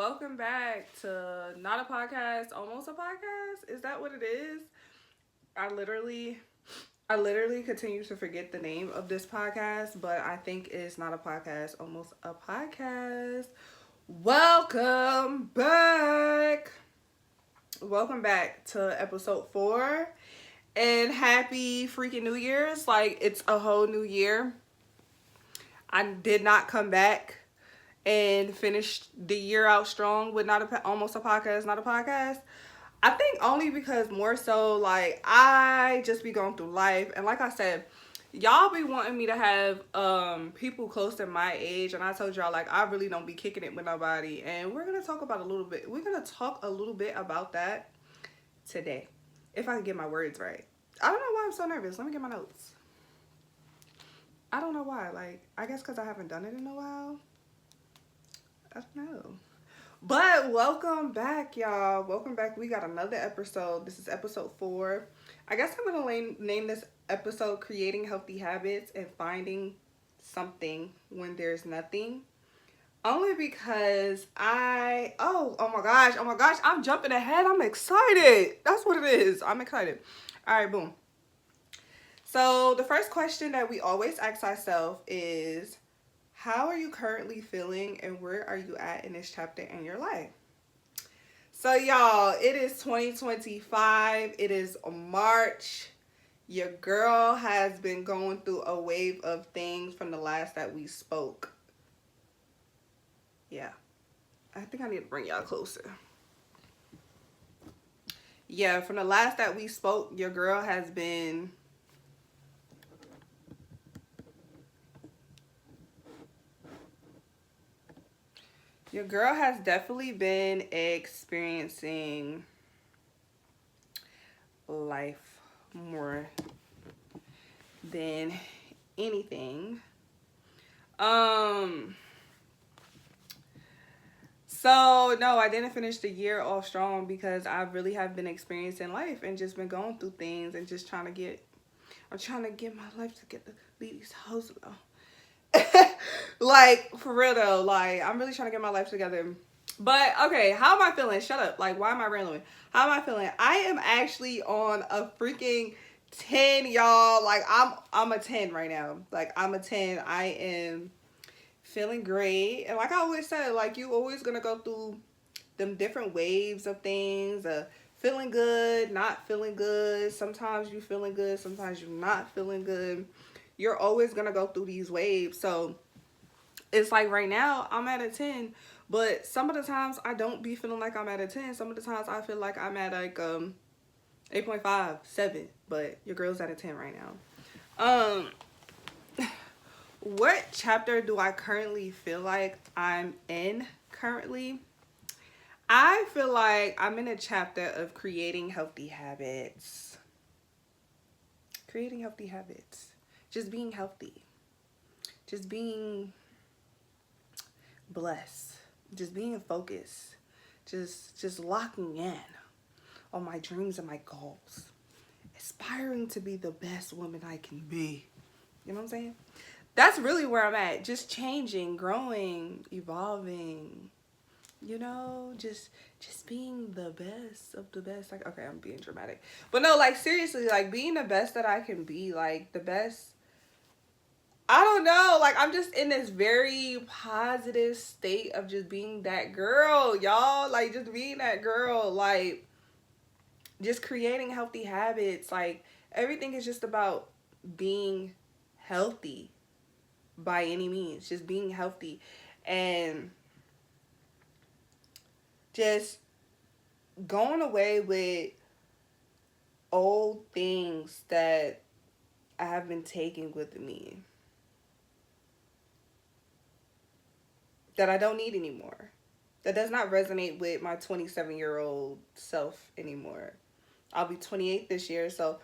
welcome back to Not a Podcast, Almost a Podcast. Is that what it is? I literally I literally continue to forget the name of this podcast, but I think it's Not a Podcast, Almost a Podcast. Welcome back. Welcome back to episode 4. And happy freaking New Year's. Like, it's a whole new year. I did not come back and finished the year out strong with almost a podcast, not a podcast. I think only because more so like I just be going through life, and like I said, y'all be wanting me to have people close to my age, and I told y'all like I really don't be kicking it with nobody, and we're gonna talk about a little bit. We're gonna talk a little bit about that today, if I can get my words right. I don't know why I'm so nervous. Let me get my notes. I don't know why. Like, I guess because I haven't done it in a while. I don't know. But welcome back, y'all. Welcome back. We got another episode. This is episode 4. I guess I'm going to name this episode Creating Healthy Habits and Finding Something When There's Nothing. Only because oh my gosh, I'm jumping ahead. I'm excited. That's what it is. I'm excited. All right, boom. So the first question that we always ask ourselves is, how are you currently feeling and where are you at in this chapter in your life? So y'all, it is 2025. It is March. Your girl has been going through a wave of things from the last that we spoke. Yeah. I think I need to bring y'all closer. Yeah, from the last that we spoke, your girl has been definitely been experiencing life more than anything. So no, I didn't finish the year off strong because I really have been experiencing life and just been going through things and just I'm trying to get my life together. Leave these hoes alone. Like, for real though, like, I'm really trying to get my life together. But, okay, how am I feeling? Shut up. Like, why am I rambling? How am I feeling? I am actually on a freaking 10, y'all. Like, I'm a 10 right now. Like, I'm a 10. I am feeling great. And like I always said, like, you always gonna go through them different waves of things. Feeling good, not feeling good. Sometimes you feeling good, sometimes you're not feeling good. You're always gonna go through these waves. So it's like right now I'm at a 10, but some of the times I don't be feeling like I'm at a 10. Some of the times I feel like I'm at like 8.5, 7, but your girl's at a 10 right now. What chapter do I currently feel like I'm in currently? I feel like I'm in a chapter of creating healthy habits. Creating healthy habits. Just being healthy. Just being blessed. Just being focused. Just locking in on my dreams and my goals. Aspiring to be the best woman I can be. You know what I'm saying? That's really where I'm at. Just changing, growing, evolving. You know, just being the best of the best. Like, okay, I'm being dramatic, but no, like, seriously, like, being the best that I can be, like, the best. I don't know, like, I'm just in this very positive state of just being that girl, y'all. Like, just being that girl, like, just creating healthy habits. Like, everything is just about being healthy by any means, just being healthy and just going away with old things that I have been taking with me that I don't need anymore. That does not resonate with my 27-year-old self anymore. I'll be 28 this year, so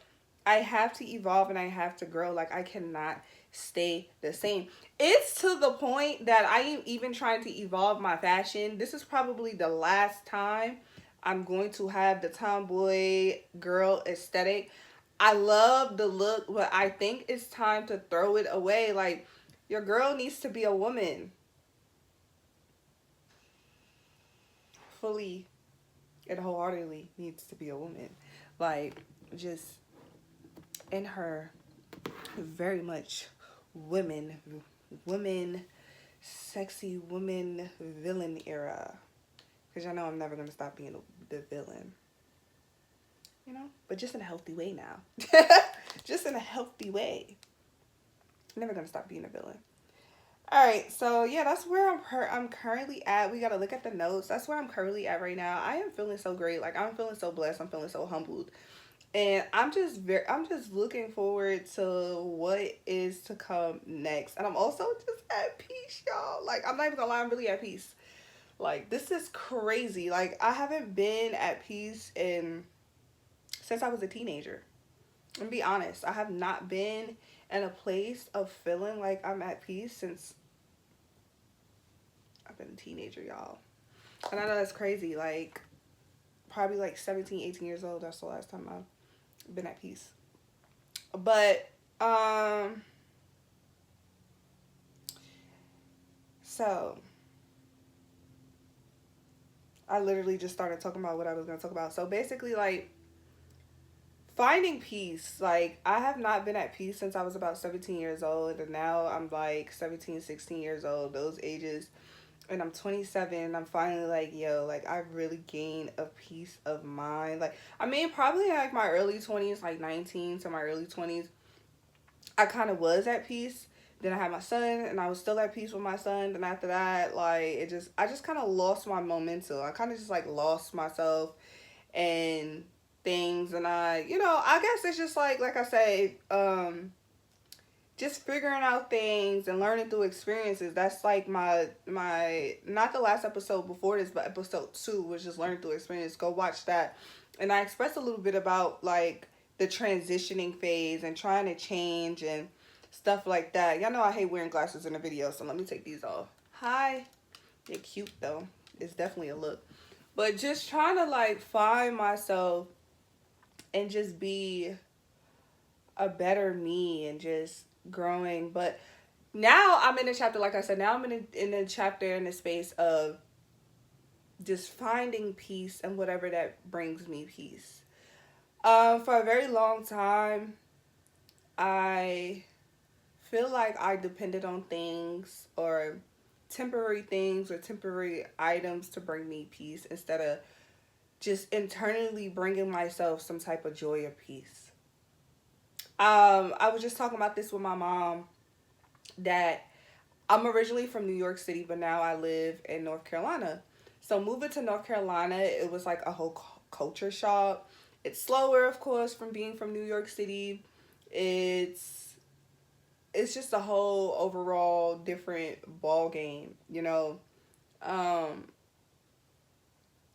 I have to evolve and I have to grow. Like, I cannot stay the same. It's to the point that I am even trying to evolve my fashion. This is probably the last time I'm going to have the tomboy girl aesthetic. I love the look, but I think it's time to throw it away. Like, your girl needs to be a woman. fully and wholeheartedly needs to be a woman. Like, just in her very much women, sexy woman villain era. Because I know I'm never going to stop being the villain. You know? But just in a healthy way now. Just in a healthy way. I'm never going to stop being a villain. Alright, so yeah, that's where I'm currently at. We got to look at the notes. That's where I'm currently at right now. I am feeling so great. Like, I'm feeling so blessed. I'm feeling so humbled. And I'm just looking forward to what is to come next. And I'm also just at peace, y'all. Like, I'm not even gonna lie, I'm really at peace. Like, this is crazy. Like, I haven't been at peace since I was a teenager. And be honest, I have not been in a place of feeling like I'm at peace since I've been a teenager, y'all. And I know that's crazy. Like, probably like 17, 18 years old. That's the last time I've been at peace. But, so I literally just started talking about what I was going to talk about. So basically, like, finding peace. Like, I have not been at peace since I was about 17 years old. And now I'm like 17, 16 years old, those ages. And I'm 27. And I'm finally like, yo, like, I've really gained a peace of mind. Like, I mean, probably like my early 20s, like 19 to my early 20s, I kind of was at peace. Then I had my son, and I was still at peace with my son. And after that, like, I just kind of lost my momentum. I kind of just, like, lost myself and things. And I guess it's just, like I say, just figuring out things and learning through experiences. That's, like, my, not the last episode before this, but episode 2 was just learning through experience. Go watch that. And I expressed a little bit about, like, the transitioning phase and trying to change and stuff like that. Y'all know I hate wearing glasses in the video, so let me take these off. Hi. They're cute, though. It's definitely a look. But just trying to, like, find myself and just be a better me and just growing. But now I'm in a chapter, like I said, now I'm in a chapter in the space of just finding peace and whatever that brings me peace. For a very long time, I feel like I depended on things or temporary items to bring me peace instead of just internally bringing myself some type of joy or peace. I was just talking about this with my mom that I'm originally from New York City, but now I live in North Carolina. So moving to North Carolina, it was like a whole culture shock. It's slower, of course, from being from New York City. It's just a whole overall different ball game, you know.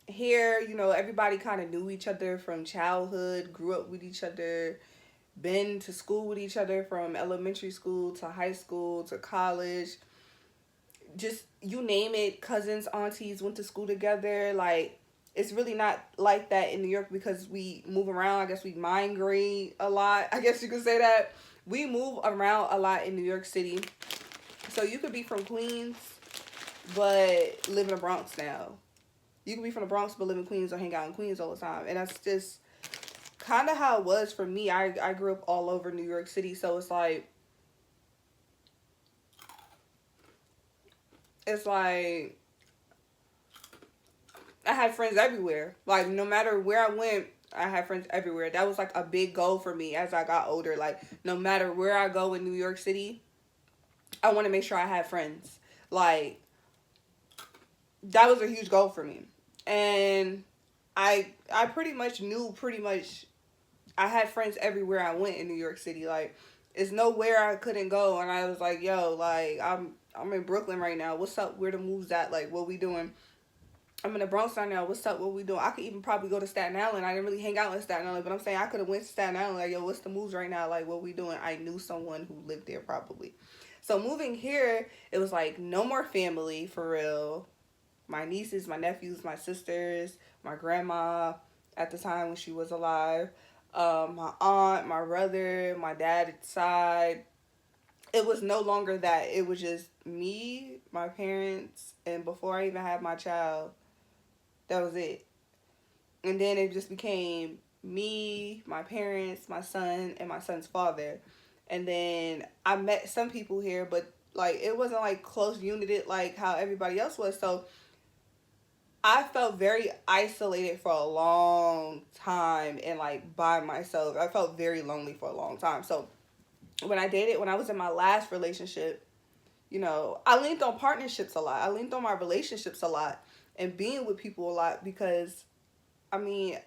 Here, you know, everybody kind of knew each other from childhood, grew up with each other, been to school with each other from elementary school to high school to college. Just, you name it, cousins, aunties went to school together. Like, it's really not like that in New York because we move around. I guess we migrate a lot. I guess you could say that. We move around a lot in New York City. So you could be from Queens, but live in the Bronx now. You could be from the Bronx, but live in Queens or hang out in Queens all the time. And that's just kind of how it was for me. I grew up all over New York City. So it's like I had friends everywhere. Like, no matter where I went, I had friends everywhere. That was like a big goal for me as I got older. Like, no matter where I go in New York City, I want to make sure I have friends. Like, that was a huge goal for me. And I pretty much I had friends everywhere I went in New York City. Like, it's nowhere I couldn't go. And I was like, yo, like, I'm in Brooklyn right now. What's up? Where the moves at? Like, what we doing? I'm in the Bronx right now. What's up? What we doing? I could even probably go to Staten Island. I didn't really hang out in Staten Island, but I'm saying I could have went to Staten Island. Like, yo, what's the moves right now? Like, what we doing? I knew someone who lived there probably. So moving here, it was like no more family for real. My nieces, my nephews, my sisters, my grandma at the time when she was alive, my aunt, my brother, my dad's side. It was no longer that. It was just me, my parents, and before I even had my child, That was it. And then it just became me, my parents, my son, and my son's father. And then I met some people here, but like it wasn't like close united like how everybody else was. So I felt very isolated for a long time and like by myself. I felt very lonely for a long time. So when I was in my last relationship, I leaned on partnerships a lot. I leaned on my relationships a lot and being with people a lot because I mean,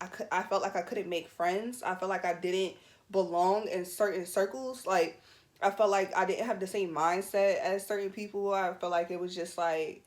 I felt like I couldn't make friends. I felt like I didn't belong in certain circles. Like, I felt like I didn't have the same mindset as certain people. I felt like it was just like,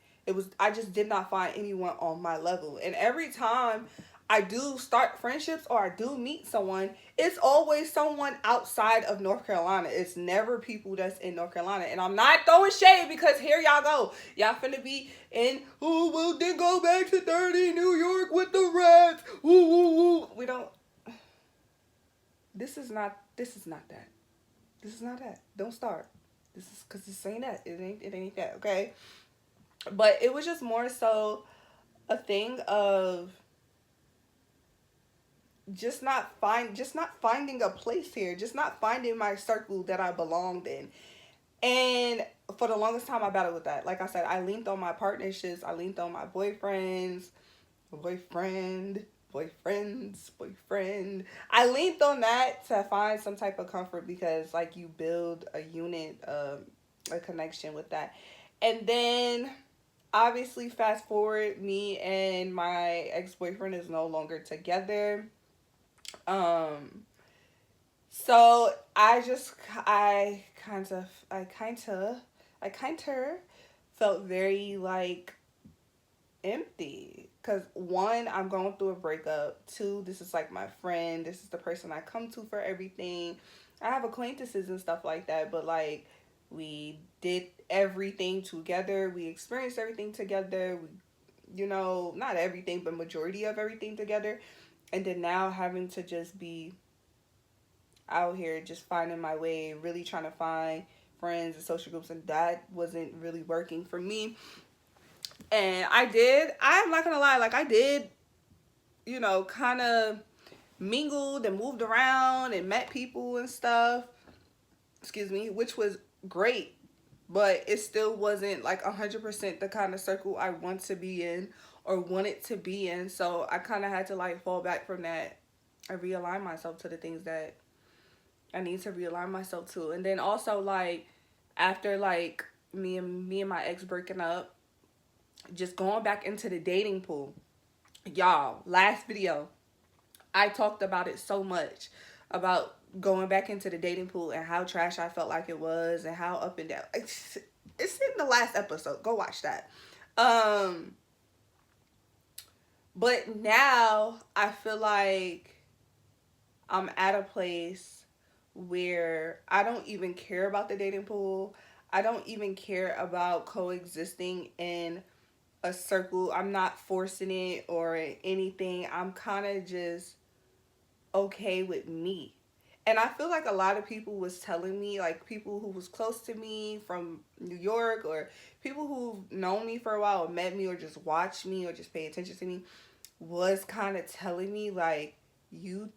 I just did not find anyone on my level. And every time I do start friendships or I do meet someone, it's always someone outside of North Carolina. It's never people that's in North Carolina. And I'm not throwing shade because here y'all go. Y'all finna be in, oh, well, then go back to dirty New York with the rats. Woo, woo, woo. We don't, this is not that. This is not that. Don't start. This is, because this ain't that. It ain't that, okay? But it was just more so a thing of just not finding a place here, just not finding my circle that I belonged in. And for the longest time I battled with that. Like I said, I leaned on my partnerships, I leaned on my boyfriends, boyfriend. I leaned on that to find some type of comfort because like you build a unit, a connection with that. And then obviously fast forward, me and my ex-boyfriend is no longer together. Um, so I kind of felt very like empty. Cause one, I'm going through a breakup. Two, this is like my friend. This is the person I come to for everything. I have acquaintances and stuff like that, but like we did everything together. We experienced everything together. Not everything, but majority of everything together. And then now having to just be out here just finding my way, really trying to find friends and social groups, and that wasn't really working for me. And I'm not gonna lie, like I did, kind of mingled and moved around and met people and stuff, excuse me, which was great, but it still wasn't like 100% the kind of circle I want to be in or wanted to be in. So I kind of had to like fall back from that and realign myself to the things that I need to realign myself to. And then also like after like me and my ex breaking up, just going back into the dating pool. Y'all, last video, I talked about it so much about going back into the dating pool and how trash I felt like it was and how up and down. It's in the last episode. Go watch that. But now I feel like I'm at a place where I don't even care about the dating pool. I don't even care about coexisting in a circle. I'm not forcing it or anything. I'm kind of just okay with me. And I feel like a lot of people was telling me, like people who was close to me from New York or people who've known me for a while or met me or just watched me or just pay attention to me was kind of telling me like you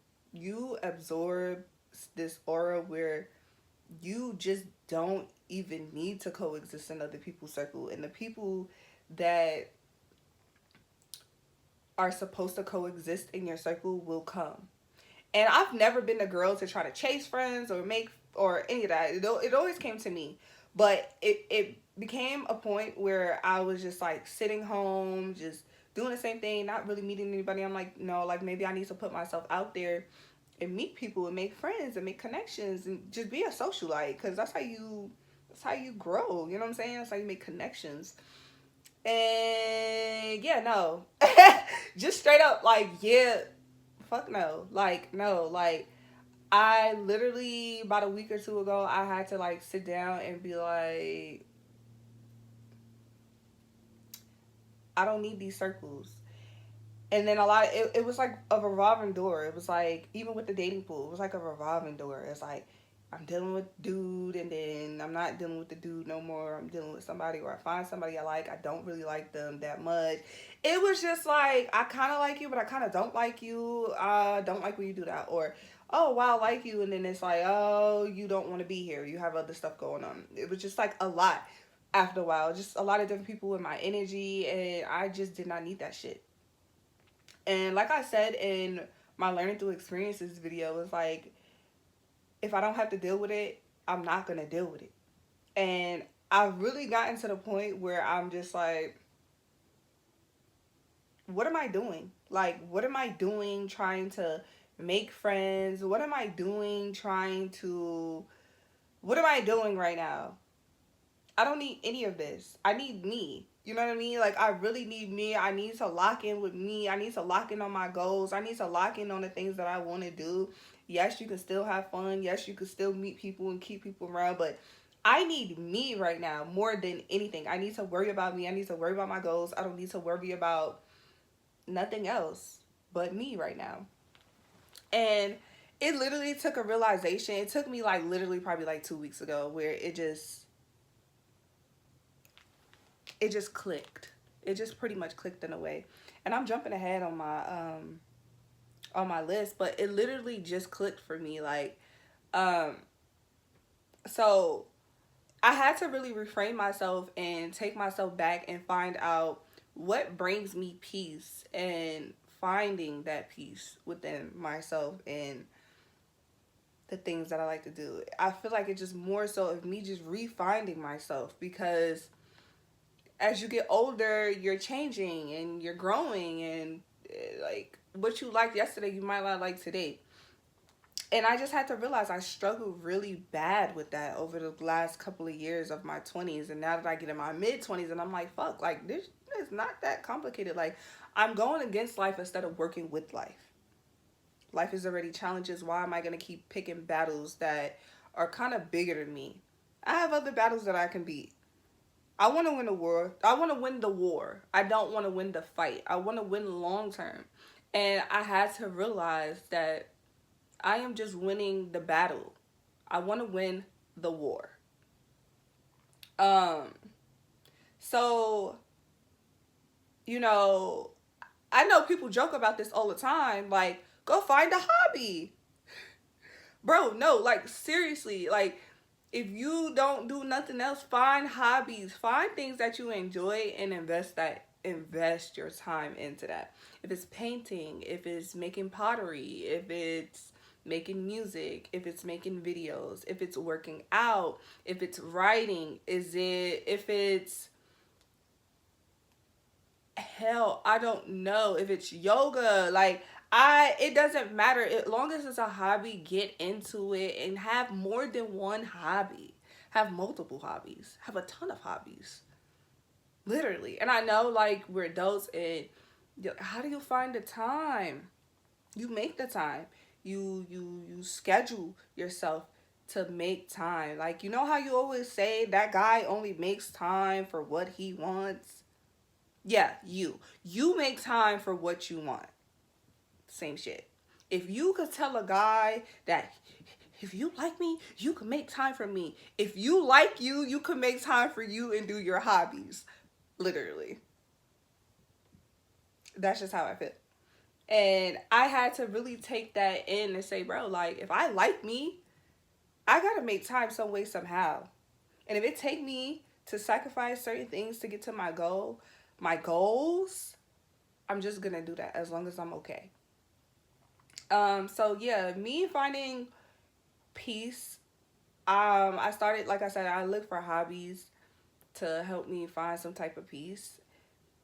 absorb this aura where you just don't even need to coexist in other people's circle, and the people that are supposed to coexist in your circle will come. And I've never been the girl to try to chase friends or make or any of that. It always came to me. But it became a point where I was just like sitting home, just doing the same thing, not really meeting anybody. I'm like, no, like maybe I need to put myself out there and meet people and make friends and make connections and just be a socialite, because that's how you grow. You know what I'm saying? That's how you make connections. And yeah, no. Just straight up like, yeah, fuck no. Like, no. Like, I literally, about a week or two ago, I had to like sit down and be like, I don't need these circles. And then it was like a revolving door. It was like, even with the dating pool, it was like a revolving door. It's like, I'm dealing with dude, and then I'm not dealing with the dude no more. I'm dealing with somebody, or I find somebody I like. I don't really like them that much. It was just like, I kind of like you, but I kind of don't like you. I don't like when you do that. Or, oh, wow, I like you. And then it's like, oh, you don't want to be here. You have other stuff going on. It was just like a lot after a while. Just a lot of different people with my energy. And I just did not need that shit. And like I said in my learning through experiences video, it's like, if I don't have to deal with it, I'm not going to deal with it. And I've really gotten to the point where I'm just like, what am I doing? Like, what am I doing trying to make friends? What am I doing right now? I don't need any of this. I need me. You know what I mean? Like, I really need me. I need to lock in with me. I need to lock in on my goals. I need to lock in on the things that I want to do. Yes, you can still have fun. Yes, you can still meet people and keep people around. But I need me right now more than anything. I need to worry about me. I need to worry about my goals. I don't need to worry about nothing else but me right now. And it literally took a realization. It took me like literally probably like 2 weeks ago where it just clicked. It just pretty much clicked in a way. And I'm jumping ahead on my list, but it literally just clicked for me. Like, um so I had to really reframe myself and take myself back and find out what brings me peace, and finding that peace within myself and the things that I like to do. I feel like it's just more so of me just refinding myself, because as you get older, you're changing and you're growing, and like what you liked yesterday, you might not like today. And I just had to realize I struggled really bad with that over the last couple of years of my 20s. And now that I get in my mid 20s, and I'm like, fuck, like this is not that complicated. Like, I'm going against life instead of working with life. Life is already challenges. Why am I going to keep picking battles that are kind of bigger than me? I have other battles that I can beat. I want to win a war. I want to win the war. I don't want to win the fight. I want to win long term. And I had to realize that I am just winning the battle. I want to win the war. Um, so, you know, I know people joke about this all the time. Like, go find a hobby. Bro, no, like, seriously. Like, if you don't do nothing else, find hobbies. Find things that you enjoy and invest your time into that. If it's painting, if it's making pottery, if it's making music, if it's making videos, if it's working out, if it's writing, if it's, hell, I don't know, if it's yoga, like, it doesn't matter. As long as it's a hobby, get into it and have more than one hobby. Have multiple hobbies. Have a ton of hobbies. Literally. And I know, like, we're adults, and how do you find the time? You make the time. You schedule yourself to make time. Like, you know how you always say that guy only makes time for what he wants? Yeah, you make time for what you want. Same shit. If you could tell a guy that if you like me, you can make time for me. If you like you can make time for you and do your hobbies. Literally. That's just how I feel. And I had to really take that in and say, bro, like, if I like me, I gotta make time some way, somehow. And if it take me to sacrifice certain things to get to my goals, I'm just gonna do that as long as I'm okay. So yeah, me finding peace. I started, like I said, I look for hobbies to help me find some type of peace.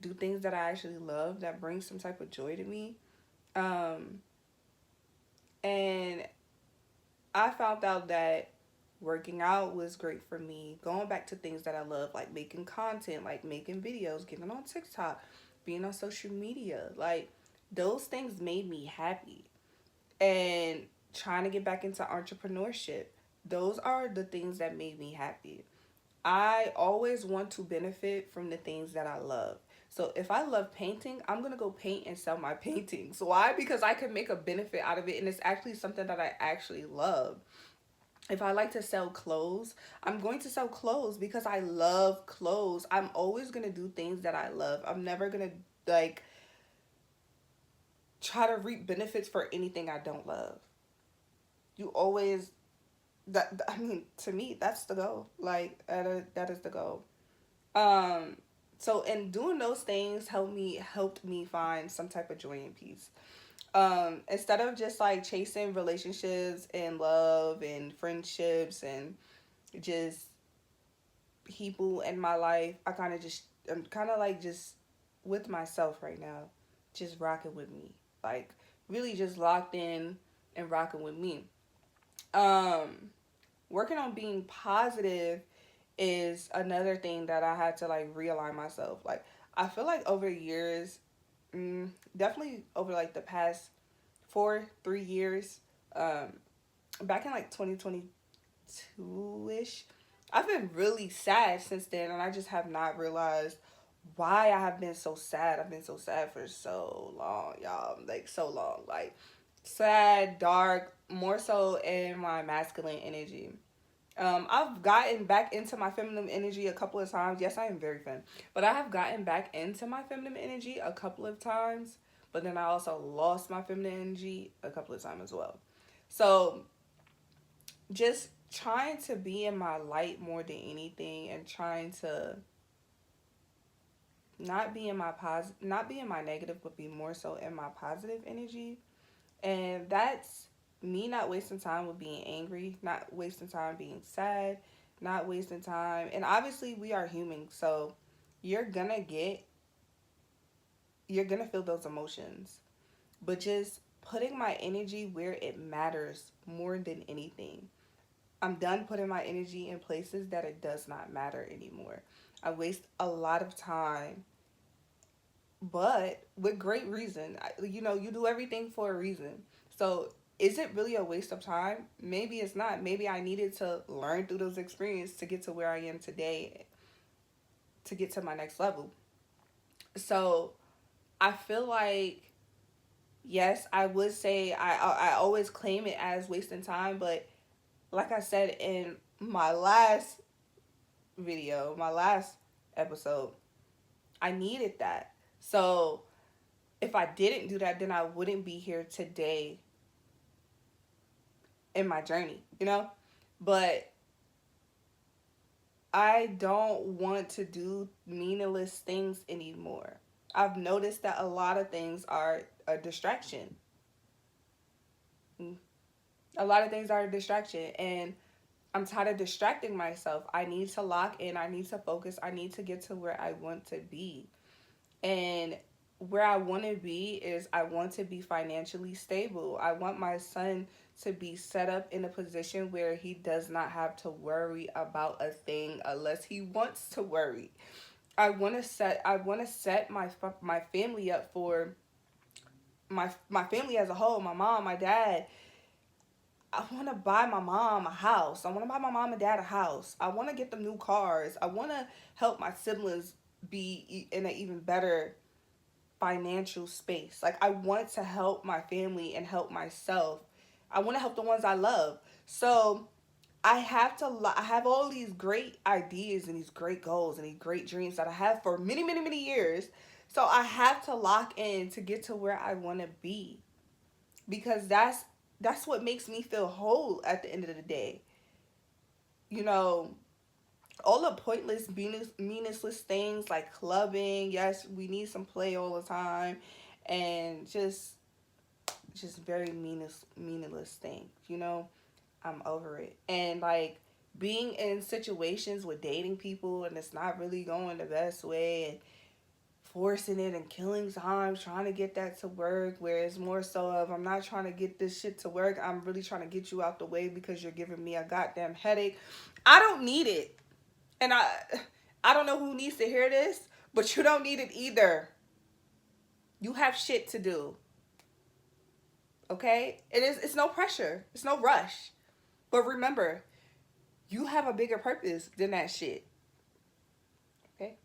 Do things that I actually love that bring some type of joy to me. Um, and I found out that working out was great for me. Going back to things that I love, like making content, like making videos, getting on TikTok, being on social media. Like, those things made me happy. And trying to get back into entrepreneurship. Those are the things that made me happy. I always want to benefit from the things that I love. So if I love painting, I'm going to go paint and sell my paintings. Why? Because I can make a benefit out of it, and it's actually something that I actually love. If I like to sell clothes, I'm going to sell clothes because I love clothes. I'm always going to do things that I love. I'm never going to like try to reap benefits for anything I don't love. You always I mean, to me, that's the goal. Like that is the goal. Um so in doing those things helped me find some type of joy and peace. Instead of just like chasing relationships and love and friendships and just people in my life, I'm kind of like just with myself right now, just rocking with me, like really just locked in and rocking with me. um Working on being positive is another thing that I had to like realign myself. Like I feel like over the years, definitely over like the past 3 years, um back in like 2022 ish, I've been really sad since then, and I just have not realized why I have been so sad. I've been so sad for so long, y'all. Like so long. Like sad, dark, more so in my masculine energy. I've gotten back into my feminine energy a couple of times. Yes, I am very femme, but I have gotten back into my feminine energy a couple of times. But then I also lost my feminine energy a couple of times as well. So just trying to be in my light more than anything, and trying to not be in my negative, but be more so in my positive energy. And that's me not wasting time with being angry, not wasting time being sad, not wasting time. And obviously we are human, so you're gonna get you're gonna feel those emotions. But just putting my energy where it matters more than anything. I'm done putting my energy in places that it does not matter anymore. I waste a lot of time, but with great reason. You do everything for a reason. So, is it really a waste of time? Maybe it's not. Maybe I needed to learn through those experiences to get to where I am today, to get to my next level. So, I feel like yes, I would say I always claim it as wasting time, but like I said in my last video, my last episode, I needed that. So if I didn't do that, then I wouldn't be here today in my journey, you know? But I don't want to do meaningless things anymore. I've noticed that a lot of things are a distraction. A lot of things are a distraction, and I'm tired of distracting myself. I need to lock in. I need to focus. I need to get to where I want to be. And where I want to be is I want to be financially stable. I want my son to be set up in a position where he does not have to worry about a thing unless he wants to worry. I want to set my family up for my family as a whole, my mom, my dad. I want to buy my mom a house. I want to buy my mom and dad a house. I want to get them new cars. I want to help my siblings be in an even better financial space. Like I want to help my family and help myself. I want to help the ones I love. So I have all these great ideas and these great goals and these great dreams that I have for many, many, many years. So I have to lock in to get to where I want to be, because that's what makes me feel whole at the end of the day. You know, all the pointless, meaningless things like clubbing. Yes, we need some play all the time, and just very meaningless things. I'm over it. And like being in situations with dating people and it's not really going the best way, and forcing it and killing time trying to get that to work, where it's more so of I'm not trying to get this shit to work, I'm really trying to get you out the way because you're giving me a goddamn headache. I don't need it. And I don't know who needs to hear this, but you don't need it either. You have shit to do. Okay? It's no pressure. It's no rush. But remember, you have a bigger purpose than that shit. Okay?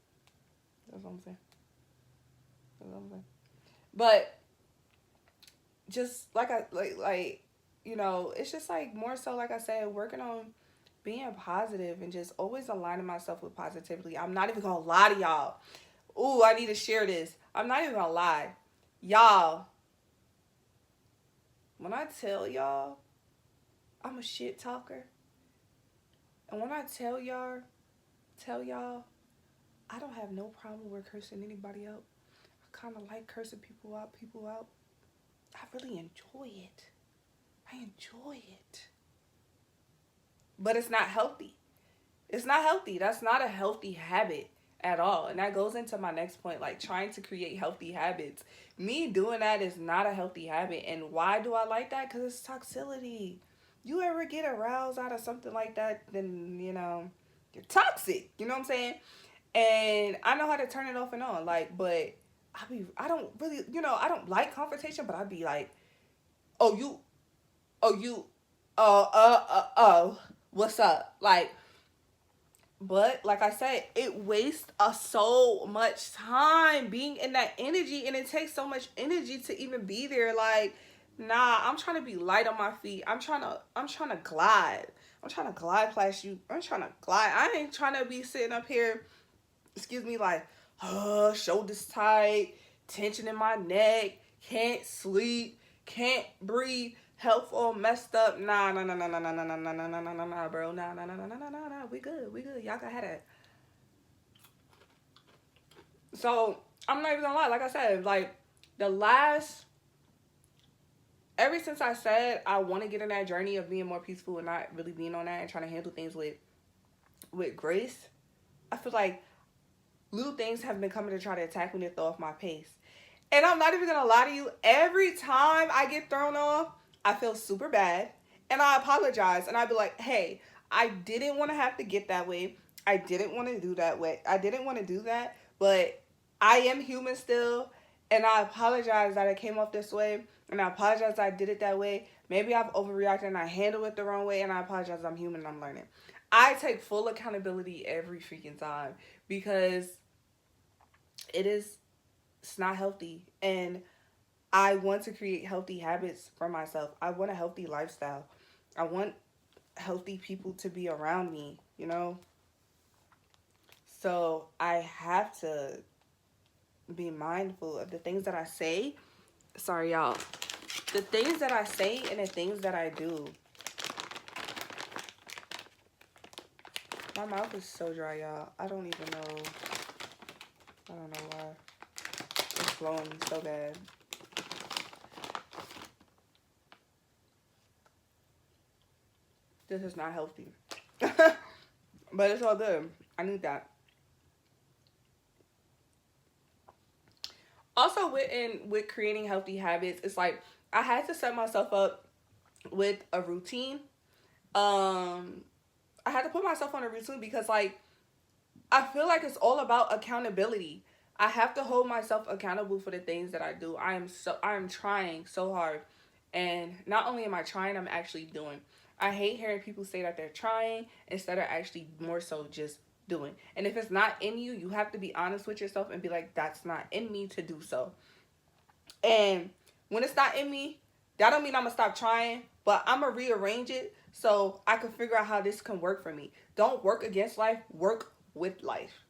That's what I'm saying. That's what I'm saying. But just like it's just like more so, like I said, working on being positive and just always aligning myself with positivity. I'm not even gonna lie to y'all. Ooh, I need to share this. I'm not even gonna lie. Y'all, when I tell y'all I'm a shit talker, and when I tell y'all, I don't have no problem with cursing anybody out. I kind of like cursing people out. I really enjoy it. I enjoy it. But it's not healthy. It's not healthy. That's not a healthy habit at all. And that goes into my next point, like trying to create healthy habits. Me doing that is not a healthy habit. And why do I like that? Because it's toxicity. You ever get aroused out of something like that, then, you're toxic. You know what I'm saying? And I know how to turn it off and on. Like, but I don't really, I don't like confrontation, but I'd be like, oh, you, what's up? Like, but like I said, it wastes so much time being in that energy, and it takes so much energy to even be there. Like, nah, I'm trying to be light on my feet. I'm trying to glide. I'm trying to glide past you. I'm trying to glide. I ain't trying to be sitting up here, excuse me, like, shoulders tight, tension in my neck, can't sleep, can't breathe, health all messed up. Nah, nah, nah, nah, nah, nah, nah, nah, nah, nah, nah, nah, nah, nah, bro. Nah, nah, nah, nah, nah, nah, nah, nah. We good. We good. Y'all can have that. So I'm not even gonna lie. Like I said, like the last, ever since I said I want to get in that journey of being more peaceful and not really being on that and trying to handle things with grace, I feel like little things have been coming to try to attack me to throw off my pace. And I'm not even gonna lie to you, every time I get thrown off, I feel super bad. And I apologize. And I'd be like, hey, I didn't want to have to get that way. I didn't want to do that way. I didn't want to do that. But I am human still. And I apologize that I came off this way. And I apologize that I did it that way. Maybe I've overreacted and I handled it the wrong way. And I apologize. I'm human and I'm learning. I take full accountability every freaking time because it is it's not healthy. And I want to create healthy habits for myself. I want a healthy lifestyle. I want healthy people to be around me. So I have to be mindful of the things that I say. Sorry, y'all. The things that I say and the things that I do. My mouth is so dry, y'all. I don't even know. I don't know why. It's flowing so bad. This is not healthy. But it's all good. I need that. Also, with creating healthy habits, it's like I had to set myself up with a routine. Um, I had to put myself on a routine because, like, I feel like it's all about accountability. I have to hold myself accountable for the things that I do. I am trying so hard, and not only am I trying, I'm actually doing. I hate hearing people say that they're trying instead of actually more so just doing. And if it's not in you, you have to be honest with yourself and be like, that's not in me to do so. And when it's not in me, that don't mean I'm gonna stop trying, but I'm gonna rearrange it so I can figure out how this can work for me. Don't work against life, work with life.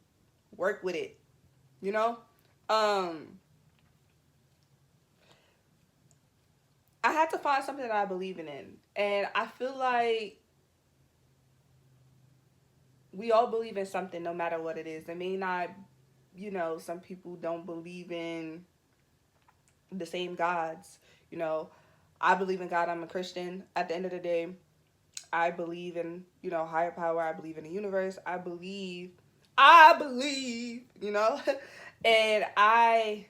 Work with it. You know? Um I had to find something that I believe in. And I feel like we all believe in something no matter what it is. It may not, some people don't believe in the same gods. You know, I believe in God. I'm a Christian. At the end of the day, I believe in, higher power. I believe in the universe. I believe, and I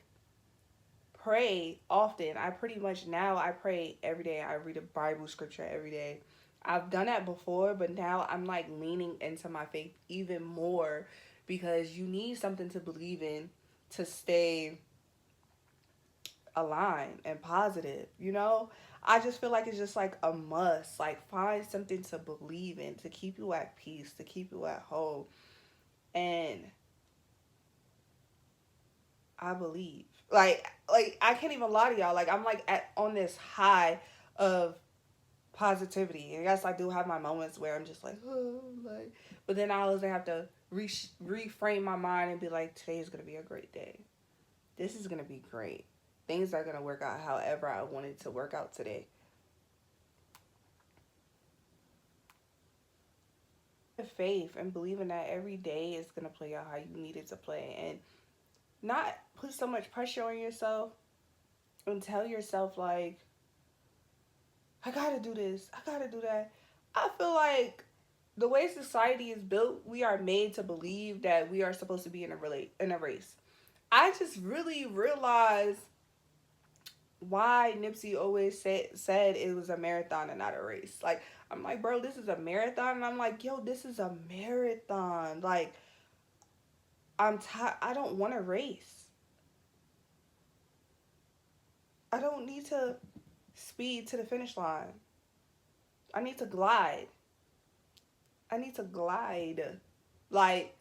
pray often. I pretty much now I pray every day. I read a Bible scripture every day. I've done that before, but now I'm like leaning into my faith even more because you need something to believe in to stay aligned and positive. I just feel like it's just like a must. Like find something to believe in to keep you at peace, to keep you at home. And I believe. Like I can't even lie to y'all. Like I'm like on this high of positivity. And yes, I do have my moments where I'm just like, oh, like, but then I also have to reframe my mind and be like, today is gonna be a great day. This is gonna be great. Things are gonna work out however I wanted to work out today. Faith and believing that every day is gonna play out how you need it to play, and not put so much pressure on yourself and tell yourself like, I gotta do this, I gotta do that. I feel like the way society is built, we are made to believe that we are supposed to be in a race. I just really realized why Nipsey always said it was a marathon and not a race. Like, I'm like, bro, this is a marathon, and I'm like, yo, this is a marathon. Like, I don't want to race. I don't need to speed to the finish line. I need to glide. I need to glide. Like,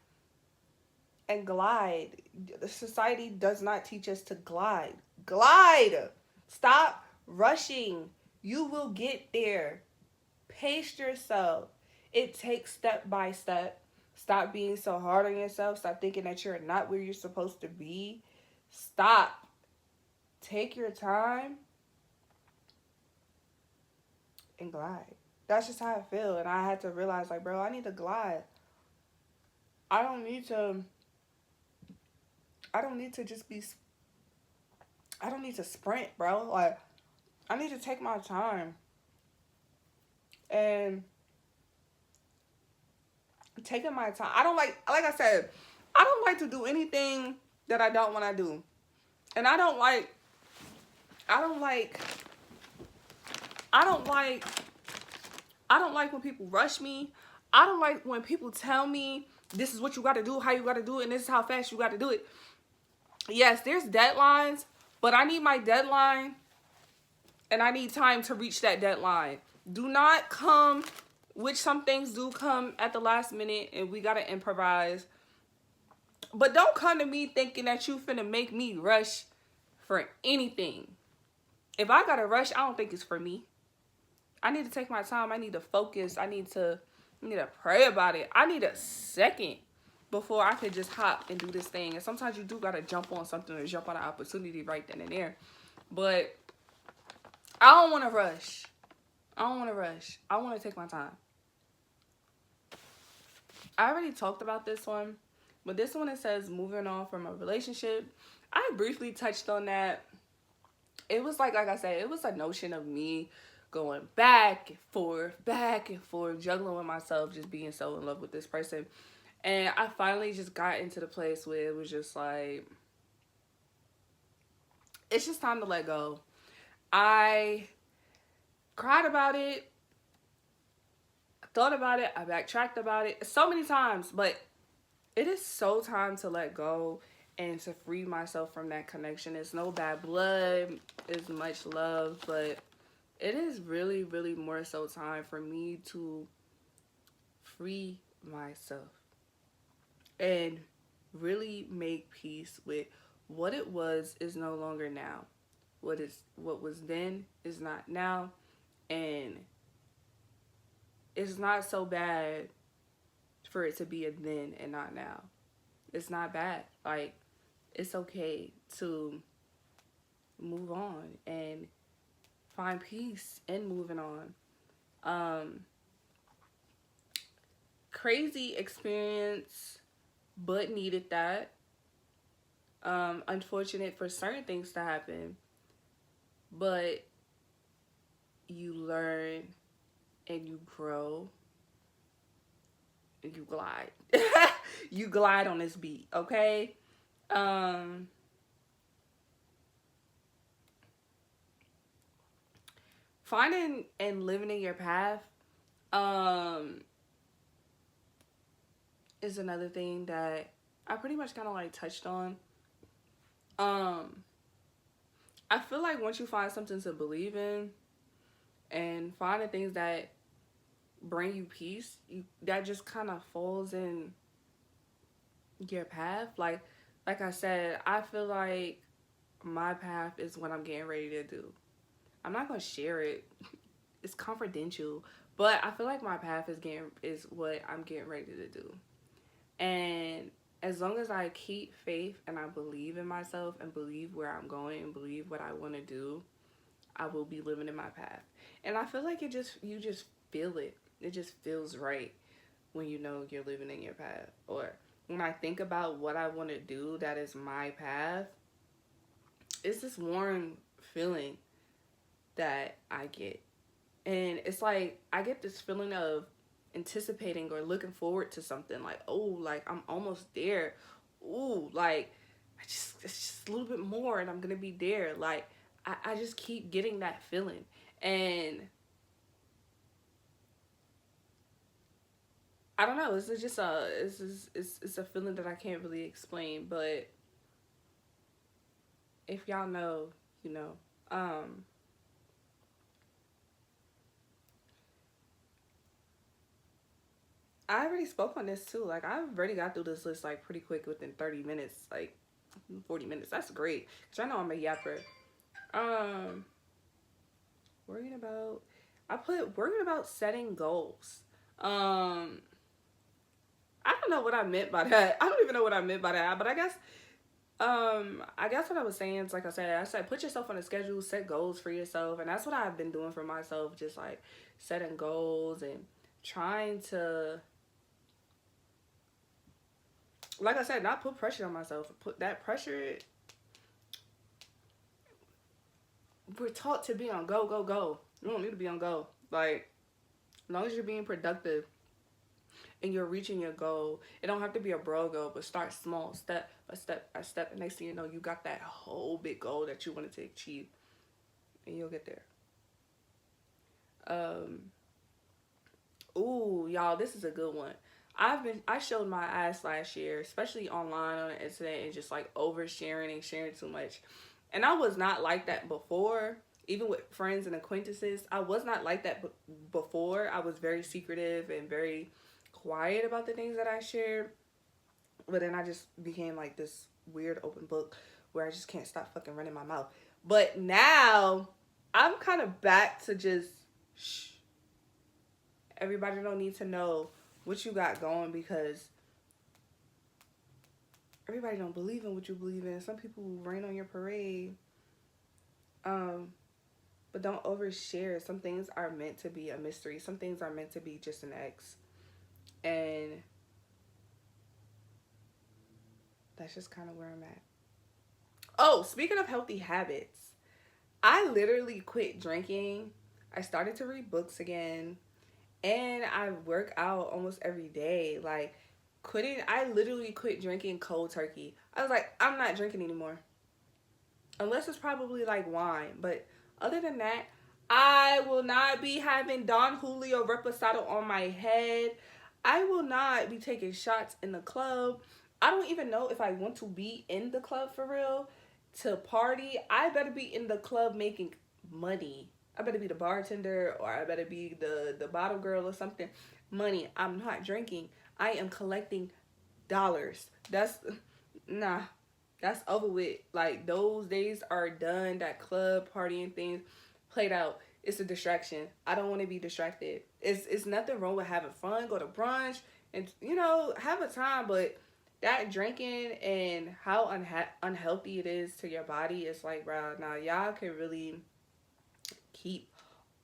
and glide. The society does not teach us to glide. Glide. Stop rushing. You will get there. Pace yourself. It takes step by step. Stop being so hard on yourself. Stop thinking that you're not where you're supposed to be. Stop. Take your time and glide. That's just how I feel. And I had to realize, like, bro, I need to glide. I don't need to. I don't need to just be. I don't need to sprint, bro. Like, I need to take my time. And taking my time. I don't like I said, I don't like to do anything that I don't want to do. And I don't like, I don't like, I don't like, I don't like when people rush me. I don't like when people tell me this is what you got to do, how you got to do it, and this is how fast you got to do it. Yes, there's deadlines, but I need my deadline and I need time to reach that deadline. Do not come, which some things do come at the last minute and we got to improvise. But don't come to me thinking that you finna make me rush for anything. If I got to rush, I don't think it's for me. I need to take my time. I need to focus. I need to pray about it. I need a second before I could just hop and do this thing. And sometimes you do got to jump on something or jump on an opportunity right then and there. But I don't want to rush. I don't want to rush. I want to take my time. I already talked about this one. But this one, it says moving on from a relationship. I briefly touched on that. It was like I said, it was a notion of me going back and forth, juggling with myself, just being so in love with this person. And I finally just got into the place where it was just like, it's just time to let go. I cried about it, thought about it, I backtracked about it so many times, but it is so time to let go and to free myself from that connection. It's no bad blood, it's much love, but it is really, really more so time for me to free myself and really make peace with what it was is no longer now. What was then is not now, and it's not so bad for it to be a then and not now. It's not bad. Like, it's okay to move on and find peace in moving on. Crazy experience, but needed that. Unfortunate for certain things to happen, but you learn and you grow and you glide. You glide on this beat, okay? Finding and living in your path is another thing that I pretty much kind of like touched on. I feel like once you find something to believe in and finding things that bring you peace, that just kind of falls in your path. Like I said, I feel like my path is what I'm getting ready to do. I'm not gonna share it. it's confidential, but I feel like my path is what I'm getting ready to do. And as long as I keep faith and I believe in myself and believe where I'm going and believe what I want to do, I will be living in my path. And I feel like you just feel it. It just feels right when you know you're living in your path. Or when I think about what I want to do that is my path, it's this warm feeling that I get. And it's like I get this feeling of anticipating or looking forward to something, like, oh, like I'm almost there. Ooh, like it's just a little bit more and I'm gonna be there. Like I just keep getting that feeling. And I don't know, it's just it's a feeling that I can't really explain, but if y'all know, you know. I already spoke on this too. Like I already got through this list like pretty quick within 30 minutes, like 40 minutes. That's great. Cause I know I'm a yapper. Um, worrying about worrying about setting goals. Um, I don't know what I meant by that. I don't even know what I meant by that. But I guess what I was saying is, like I said put yourself on a schedule, set goals for yourself, and that's what I've been doing for myself. Just like setting goals and trying to, like I said, not put pressure on myself. Put that pressure. We're taught to be on go, go, go. You don't need to be on go. Like, as long as you're being productive and you're reaching your goal, it don't have to be a bro goal, but start small, step by step by step. And next thing you know, you got that whole big goal that you wanted to achieve, and you'll get there. Um, Ooh, y'all, this is a good one. I showed my ass last year, especially online on the internet, and just like oversharing and sharing too much. And I was not like that before, even with friends and acquaintances. I was not like that before. I was very secretive and very quiet about the things that I shared. But then I just became like this weird open book where I just can't stop fucking running my mouth. But now I'm kind of back to just shh. Everybody don't need to know what you got going because everybody don't believe in what you believe in. Some people rain on your parade. Um, but don't overshare. Some things are meant to be a mystery. Some things are meant to be just an X. And that's just kind of where I'm at. Oh, speaking of healthy habits, I literally quit drinking. I started to read books again. And I work out almost every day. Like, I literally quit drinking cold turkey. I was like, I'm not drinking anymore. Unless it's probably like wine. But other than that, I will not be having Don Julio Reposado on my head. I will not be taking shots in the club. I don't even know if I want to be in the club for real to party. I better be in the club making money. I better be the bartender or I better be the bottle girl or something. Money. I'm not drinking. I am collecting dollars. Nah. That's over with. Like those days are done. That club partying things played out. It's a distraction. I don't want to be distracted. It's nothing wrong with having fun. Go to brunch and have a time, but that drinking and how unhealthy it is to your body, it's like, bro, now y'all can really keep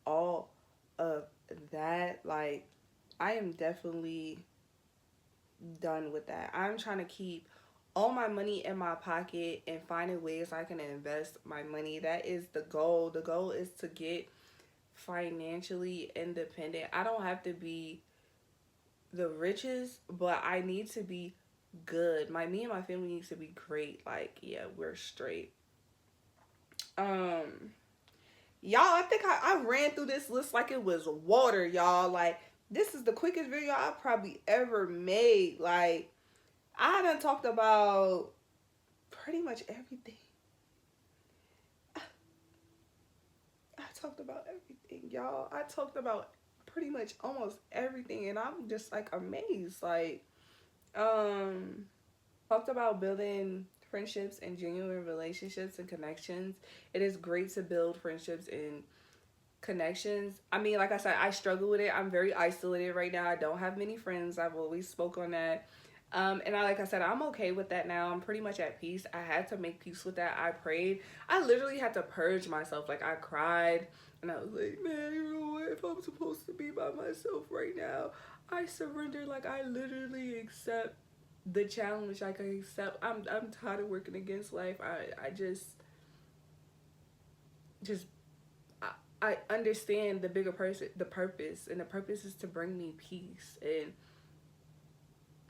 all of that. Like, I am definitely done with that. I'm trying to keep all my money in my pocket and finding ways I can invest my money. That is the goal. The goal is to get financially independent. I don't have to be the richest, but I need to be good. Me and my family needs to be great. Like, yeah, we're straight. Um, y'all, I think I ran through this list like it was water, y'all. Like, this is the quickest video I've probably ever made. Like, I done talked about pretty much everything. I talked about everything, y'all. I talked about pretty much almost everything, and I'm just like amazed. Like, talked about building friendships and genuine relationships and connections. It is great to build friendships and connections. I mean, like I said, I struggle with it. I'm very isolated right now. I don't have many friends. I've always spoke on that. And like I said, I'm okay with that now. I'm pretty much at peace. I had to make peace with that. I prayed. I literally had to purge myself. Like, I cried and I was like, man, you know what? If I'm supposed to be by myself right now, I surrender. Like, I literally accept the challenge. Like, I accept. I'm tired of working against life. I just I understand the bigger person, the purpose, and the purpose is to bring me peace, and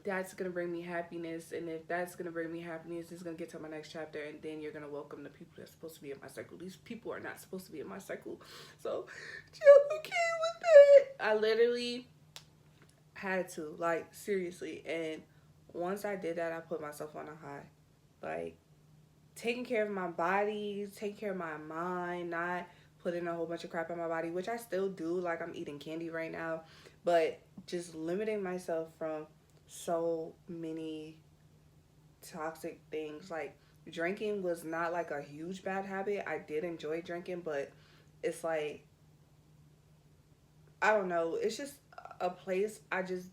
that's gonna bring me happiness. And if that's gonna bring me happiness, it's gonna get to my next chapter, and then you're gonna welcome the people that's supposed to be in my circle. These people are not supposed to be in my circle, so just okay with that. I literally had to, like, seriously, and once I did that, I put myself on a high, like taking care of my body, taking care of my mind, not putting a whole bunch of crap in my body, which I still do. Like, I'm eating candy right now, but just limiting myself from so many toxic things. Like, drinking was not like a huge bad habit. I did enjoy drinking, but it's like, I don't know. It's just a place I just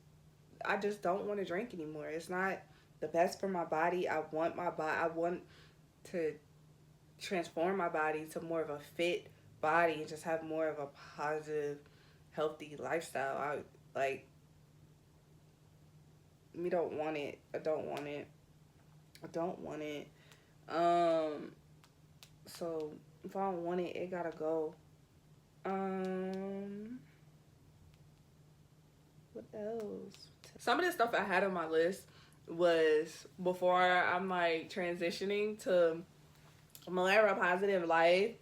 don't want to drink anymore. It's not the best for my body. I want to transform my body to more of a fit body and just have more of a positive, healthy lifestyle. I like me don't want it. I don't want it. I don't want it. So if I don't want it, it gotta go. What else? Some of the stuff I had on my list was before I'm like transitioning to Malera Positive Life.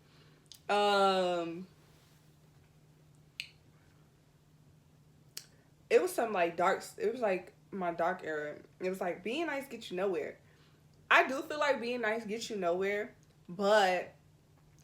It was some like dark. It was like my dark era. It was like being nice gets you nowhere. I do feel like being nice gets you nowhere, but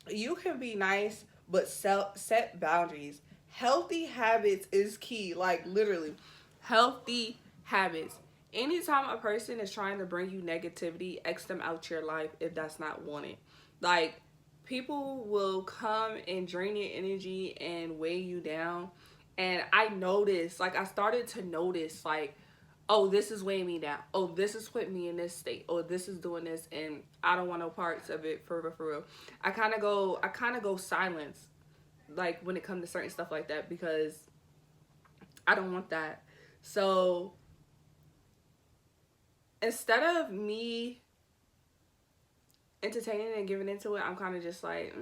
you can be nice, but set boundaries. Healthy habits is key. Like, literally, healthy habits. Anytime a person is trying to bring you negativity, X them out your life if that's not wanted. Like, people will come and drain your energy and weigh you down. And I noticed, like, I started to notice, like, oh, this is weighing me down. Oh, this is putting me in this state. Oh, this is doing this, and I don't want no parts of it, for real, for real. I kind of go silence, like, when it comes to certain stuff like that, because I don't want that. So instead of me entertaining and giving into it, I'm kind of just like,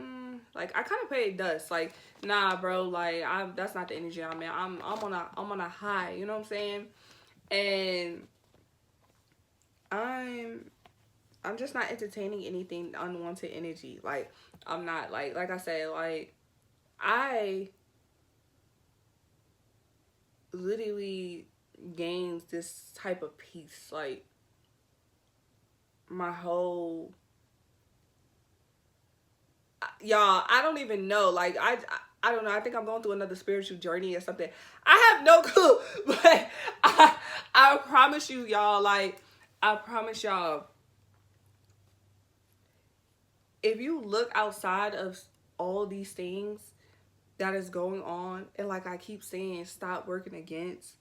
like, I kind of pay dust. Like, nah, bro, like, that's not the energy I'm in. I'm on a high. You know what I'm saying? And I'm just not entertaining anything unwanted energy. Like, I'm not, like I said, like, I literally gained this type of peace, like, my whole, y'all, I don't even know, like, I don't know. I think I'm going through another spiritual journey or something. I have no clue, but I promise you, y'all, like, I promise y'all, if you look outside of all these things that is going on, and like I keep saying, stop working against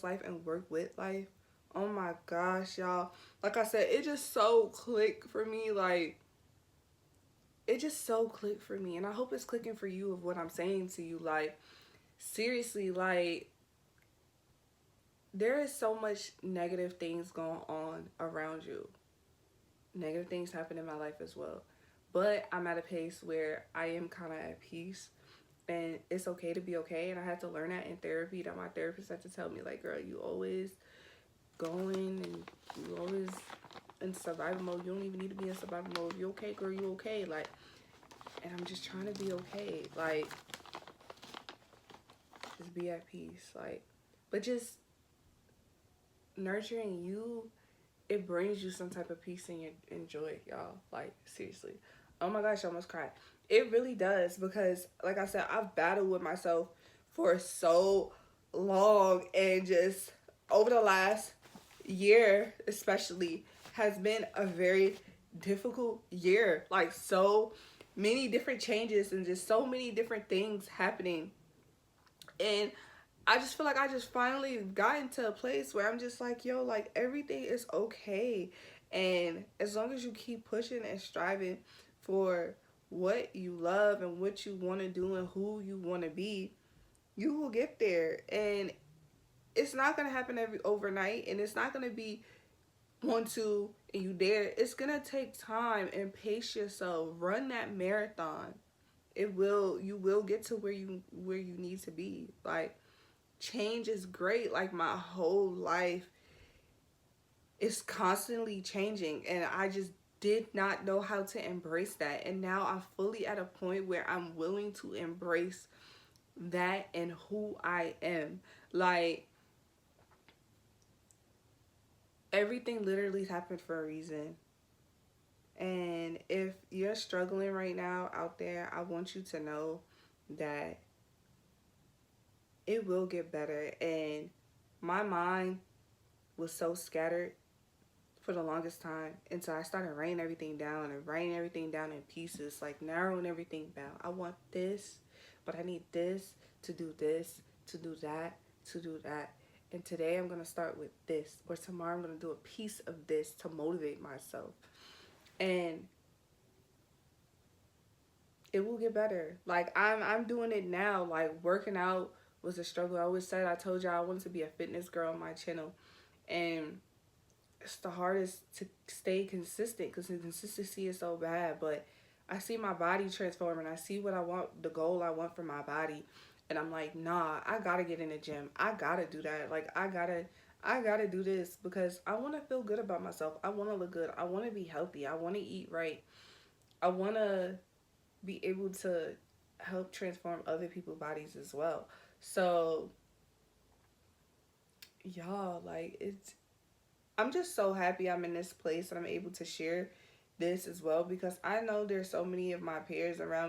life and work with life. Oh my gosh, y'all. Like I said, it just so clicked for me. Like, it just so clicked for me. And I hope it's clicking for you of what I'm saying to you. Like, seriously, like, there is so much negative things going on around you. Negative things happen in my life as well. But I'm at a pace where I am kind of at peace. And it's okay to be okay. And I had to learn that in therapy. That my therapist had to tell me, like, girl, you always going and you always in survival mode. You don't even need to be in survival mode. If you okay, girl, you okay. Like, and I'm just trying to be okay. Like, just be at peace. Like, but just nurturing you, it brings you some type of peace and joy, y'all. Like, seriously. Oh my gosh, I almost cried. It really does, because like I said, I've battled with myself for so long, and just over the last year especially has been a very difficult year. Like, so many different changes and just so many different things happening. And I just feel like I just finally got into a place where I'm just like, yo, like everything is okay. And as long as you keep pushing and striving for what you love and what you want to do and who you want to be, you will get there. And it's not going to happen every overnight, and it's not going to be 1, 2 and you there. It's going to take time, and pace yourself. Run that marathon. You will get to where you need to be. Like, change is great. Like, my whole life is constantly changing, and I just did not know how to embrace that. And now I'm fully at a point where I'm willing to embrace that and who I am. Like, everything literally happened for a reason. And if you're struggling right now out there, I want you to know that it will get better. And my mind was so scattered for the longest time until I started writing everything down and writing everything down in pieces, like narrowing everything down. I want this, but I need this, to do that, to do that. And today I'm going to start with this, or tomorrow I'm going to do a piece of this to motivate myself. And it will get better. Like, I'm doing it now. Like, working out was a struggle. I always said, I told y'all I wanted to be a fitness girl on my channel. And it's the hardest to stay consistent because the consistency is so bad. But I see my body transforming. I see what I want, the goal I want for my body. And I'm like, nah, I gotta get in the gym. I gotta do that. Like, I gotta do this because I want to feel good about myself. I want to look good. I want to be healthy. I want to eat right. I want to be able to help transform other people's bodies as well. So, y'all, like, I'm just so happy I'm in this place and I'm able to share this as well, because I know there's so many of my peers around